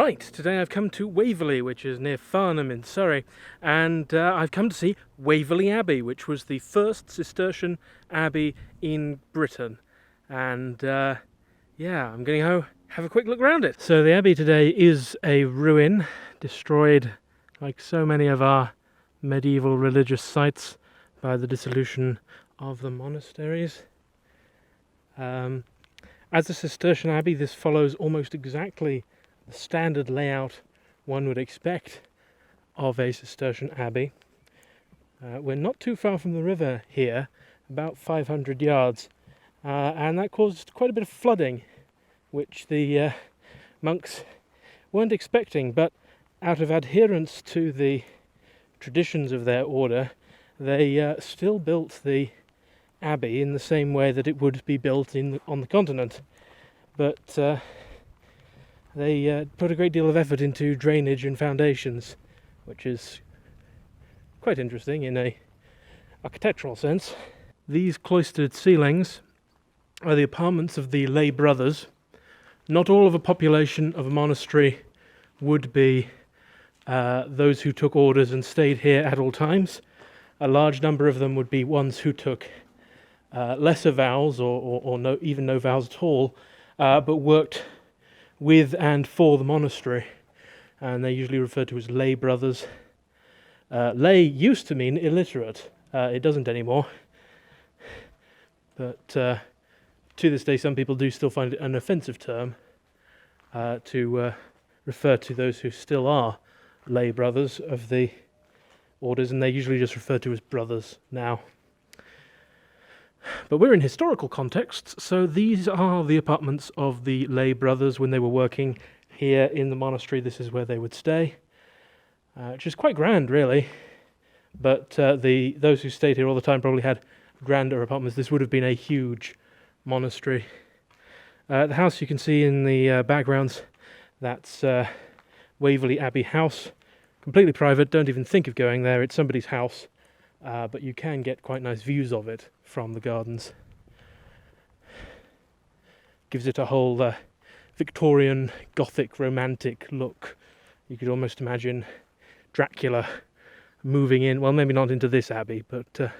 Right, today I've come to Waverley, which is near Farnham in Surrey, and I've come to see Waverley Abbey, which was the first Cistercian abbey in Britain. And yeah, I'm going to go have a quick look around it. So the abbey today is a ruin, destroyed like so many of our medieval religious sites by the dissolution of the monasteries. As a Cistercian abbey, this follows almost exactly the standard layout one would expect of a Cistercian abbey. We're not too far from the river here, about 500 yards, and that caused quite a bit of flooding, which the monks weren't expecting, but out of adherence to the traditions of their order, they still built the abbey in the same way that it would be built on the continent. But they put a great deal of effort into drainage and foundations, which is quite interesting in a architectural sense. These cloistered ceilings are the apartments of the lay brothers. Not all of a population of a monastery would be those who took orders and stayed here at all times. A large number of them would be ones who took lesser vows or even no vows at all, but worked with and for the monastery, and they're usually referred to as lay brothers. Lay used to mean illiterate. It doesn't anymore, but to this day some people do still find it an offensive term to refer to those who still are lay brothers of the orders, and they're usually just referred to as brothers now. But we're in historical contexts, so these are the apartments of the lay brothers when they were working here in the monastery. This is where they would stay, which is quite grand, really. But those who stayed here all the time probably had grander apartments. This would have been a huge monastery. The house you can see in the backgrounds, that's Waverley Abbey house. Completely private, don't even think of going there. It's somebody's house. But you can get quite nice views of it from the gardens. Gives it a whole Victorian, Gothic, romantic look. You could almost imagine Dracula moving in, well, maybe not into this abbey, but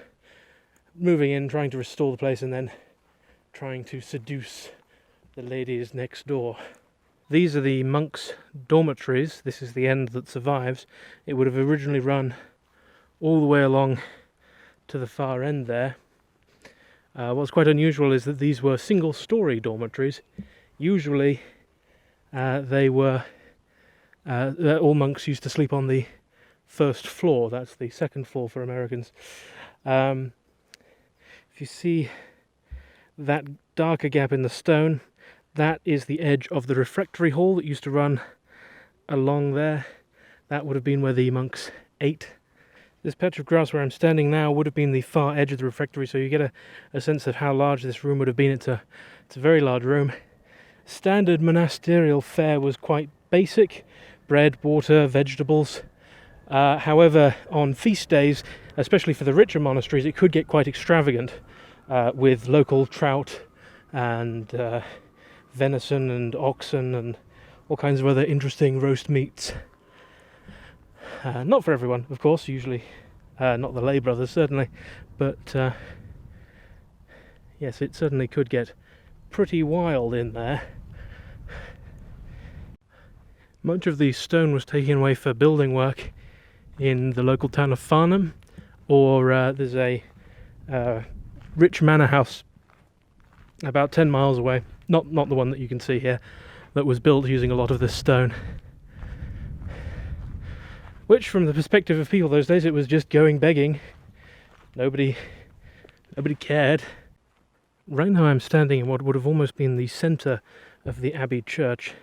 moving in, trying to restore the place, and then trying to seduce the ladies next door. These are the Monks Dormitories. This is the end that survives. It would have originally run all the way along to the far end there. What's quite unusual is that these were single-storey dormitories. Usually they were all monks used to sleep on the first floor. That's the second floor for Americans. If you see that darker gap in the stone, that is the edge of the refectory hall that used to run along there. That would have been where the monks ate. This patch of grass where I'm standing now would have been the far edge of the refectory, so you get a sense of how large this room would have been. It's a very large room. Standard monasterial fare was quite basic: bread, water, vegetables. However, on feast days, especially for the richer monasteries, it could get quite extravagant with local trout and venison and oxen and all kinds of other interesting roast meats. Not for everyone, of course, usually not the lay brothers, certainly, but yes, it certainly could get pretty wild in there. Much of the stone was taken away for building work in the local town of Farnham, or there's a rich manor house about 10 miles away, not the one that you can see here, that was built using a lot of this stone. Which, from the perspective of people those days, it was just going begging. Nobody cared. Right now I'm standing in what would have almost been the centre of the Abbey church.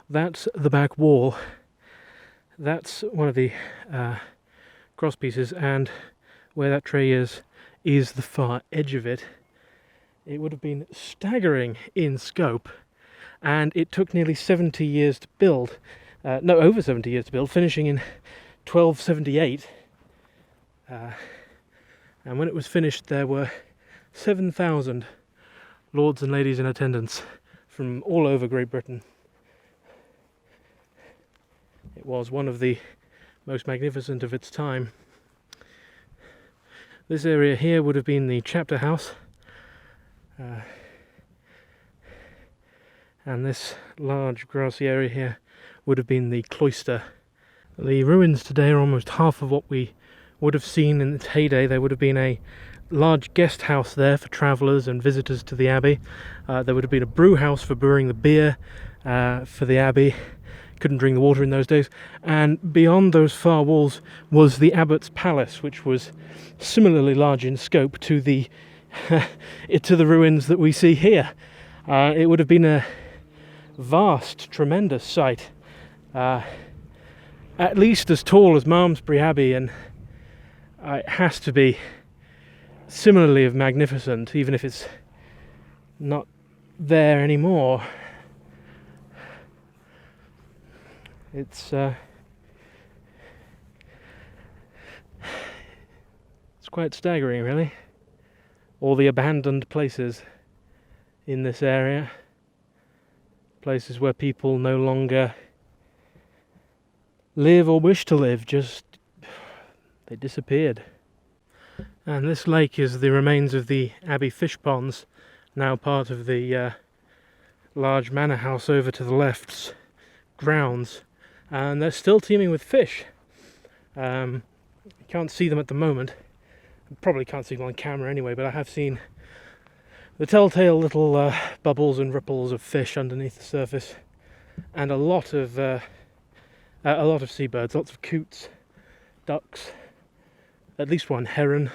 That's the back wall. That's one of the cross pieces, and where that tray is the far edge of it. It would have been staggering in scope, and it took nearly 70 years to build. Over 70 years to build, finishing in 1278, and when it was finished there were 7,000 lords and ladies in attendance from all over Great Britain. It was one of the most magnificent of its time. This area here would have been the chapter house, and this large grassy area here would have been the cloister. The ruins today are almost half of what we would have seen in its heyday. There would have been a large guest house there for travellers and visitors to the abbey. There would have been a brew house for brewing the beer for the abbey. Couldn't drink the water in those days. And beyond those far walls was the abbot's palace, which was similarly large in scope to the to the ruins that we see here. It would have been a vast, tremendous site, at least as tall as Malmesbury Abbey, and it has to be similarly of magnificent, even if it's not there anymore. It's quite staggering, really. All the abandoned places in this area, places where people no longer live or wish to live, just they disappeared. And this lake is the remains of the Abbey fish ponds, now part of the large manor house over to the left's grounds, and they're still teeming with fish. You can't see them at the moment. Probably can't see them on camera anyway, but I have seen the telltale little bubbles and ripples of fish underneath the surface, and a lot of seabirds, lots of coots, ducks, at least one heron,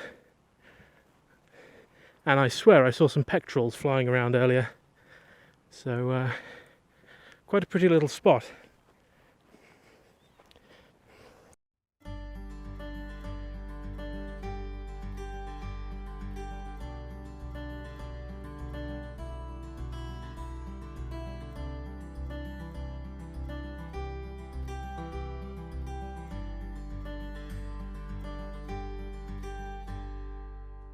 and I swear I saw some petrels flying around earlier. So quite a pretty little spot.